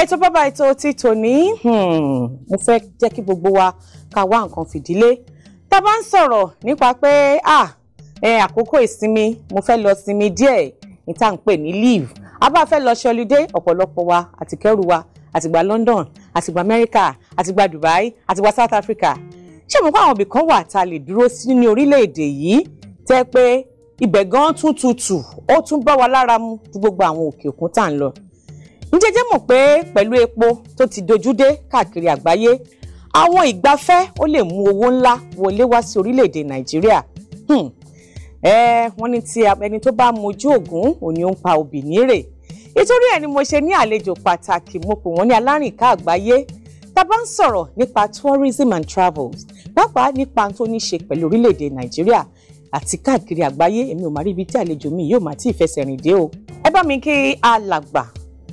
ètò bàbá ètò ti tòní mo fẹ́ jẹ́ kí gbogbo wa ká wá nǹkan fìdílé tá bá ń sọ̀rọ̀ nípa pé àkókò ìsinmi mo fẹ́ lọ sinmi díẹ̀ ní tá ń pè ní leave a bá fẹ́ lọ ṣe holiday ọ̀pọ̀lọpọ̀ wa àti kẹ́rù wa àti gba London àti gba America àti gba Dubai àti gba South Africa ṣé mo pa àwọn ibì kan wà tá lè dúró sí ní orílẹ̀-èdè yìí tẹ́ pé ibẹ̀ gan tún tutù ó tún bá wa lára mu ju gbogbo àwọn òkè òkun tá ń lọ ǹjẹ́ jẹ́ mọ̀ pé pẹ̀lú epo tó ti dojúdé káàkiri àgbáyé àwọn ìgbafẹ́ ó lè mú owó ńlá wọlé wá sí orílẹ̀-èdè Nàìjíríà wọ́n ní tí ẹni tó bá mojú ògún òní ó ń pa obì nírè nítorí ẹ̀ ni mo ṣe ní àlejò pàtàkì mo pè wọ́n ní alárìnká àgbáyé tá bá ń sọ̀rọ̀ nípa tourism and travels pàápàá nípa tó ní ṣe pẹ̀lú orílẹ̀-èdè Nàìjíríà àti káàkiri àgbáyé èmi ò máa rí ibi tí àlejò mi yóò máa tí ì fẹsẹ̀ rìn dé o ẹ bá mi kí alàgbà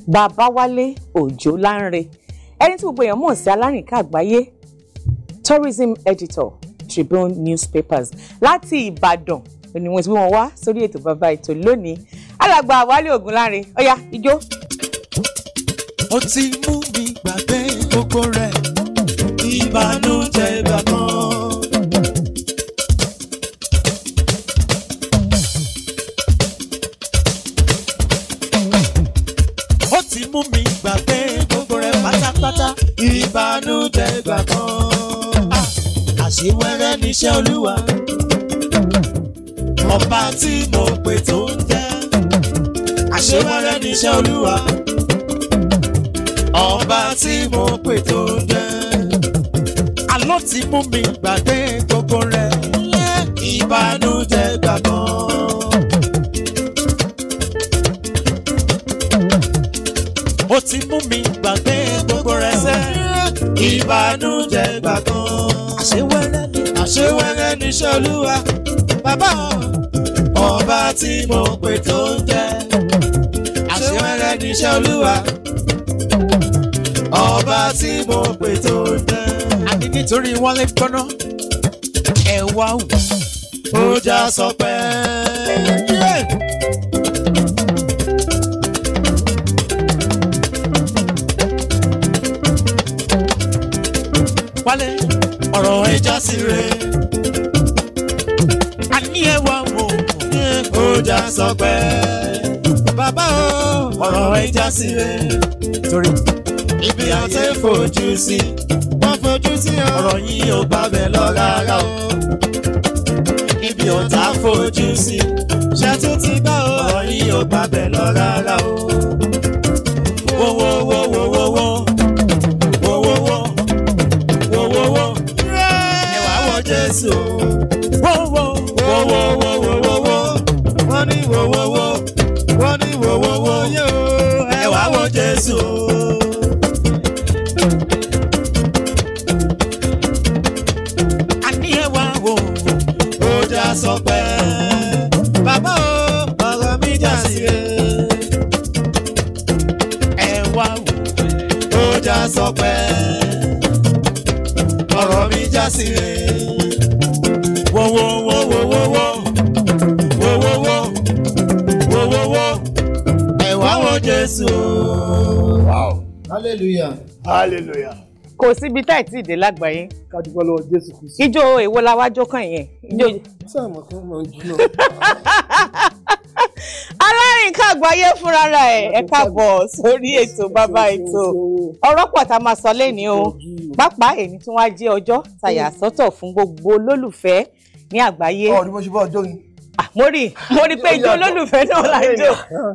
Babawale Ojolanre ẹni tí gbogbo èèyàn mọ̀ sí alárìnká àgbáyé tourism editor Tribune Newspapers láti Ìbàdàn ni wọ́n ti wọ́n wá sórí ètò bàbá ètò lónìí alàgbà Wálé Ògúnláre ọ̀yá ijó. ó ti mú mi gbàgbé gbogbo rẹ̀ ìbànújẹ́ ìgbà kan. ó ti mú mi gbàgbé gbogbo rẹ̀ pátápátá ìbànújẹ́ ìgbà kan. àṣewẹ́rẹ́ níṣẹ́ Olúwa ọba tí mo pè tó ń jẹ́. àṣewẹ́rẹ́ níṣẹ́ Olúwa ọba tí mo pè tó ń jẹ́. àlọ́ ti mú mi gbàgbé gbogbo rẹ̀ ìbànújẹ́ ìgbà kan. ó ti mú mi gbàgbé gbogbo rẹ̀ sẹ́ ìbànújẹ́ ìgbà kan. àṣewẹ́rẹ́ níṣẹ́ Olúwa bàbá ọba tí mo pè tó ń jẹ́. àṣewẹ́rẹ́ níṣẹ́ Olúwa ọba tí mo pè tó ń jẹ́. àní nítorí wọ́n lè gbọ́ná ẹ wá wù ó já sọ pé. Wálé ọ̀rọ̀ ẹja sí rẹ̀ àní ẹ wá wò ó já sọ pé. bàbá o ọ̀rọ̀ ẹja sí rẹ̀ torí ibi àti fojú sí wọ́n fojú sí ọ̀rọ̀ yìí ò bá bẹ̀ lọ rárá o. ibi ọ̀tá fojú sí ṣe tún ti gbọ́ o ọ̀rọ̀ yìí ò bá bẹ̀ lọ rárá o. wo ẹ wá wo Jésù wo wọ́n ní wo wọ́n ní wo ẹ wá wo Jésù. sọ pé bàbá o ọ̀rọ̀ mi já sí rẹ̀ ẹ wá wò ó já sọ pé ọ̀rọ̀ mi já sí rẹ̀ wo ẹ wá wo Jésù. Wow. Hallelujah. Hallelujah. Kò síbi tá ì tí ì dé lágbàáyé. Ká dúpẹ́ lọ́wọ́ Jésù Kristi. Ijó èwo la wá jó kàn yẹn. Ijó sáàmù kan máa ń jú náà. alárìnká àgbáyé fúnra rẹ̀ ẹ káàbọ̀ sórí ètò bàbá ètò ọ̀rọ̀ pọ̀ tá a máa sọ lẹ́ni o pápá èyí tí wọ́n á jẹ́ ọjọ́ tàyà sọ́tọ̀ fún gbogbo olólùfẹ́ ní àgbáyé. Ọ̀ ní mo ṣe bá ọjọ́ yìí. mo rí pé ijó olólùfẹ́ náà la jó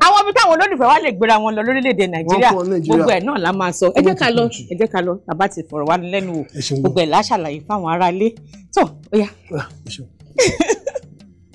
àwọn ibi táwọn olólùfẹ́ wa lè gbéra wọn lọ lórílẹ̀‐èdè Nàìjíríà gbogbo ẹ̀ náà la máa sọ ẹ jẹ́ ká lọ tàbá ti fọ̀rọ̀ wá lẹ́nu wò gbogbo ẹ̀ la ṣàlàyé fáwọn aráalé tó ó yá.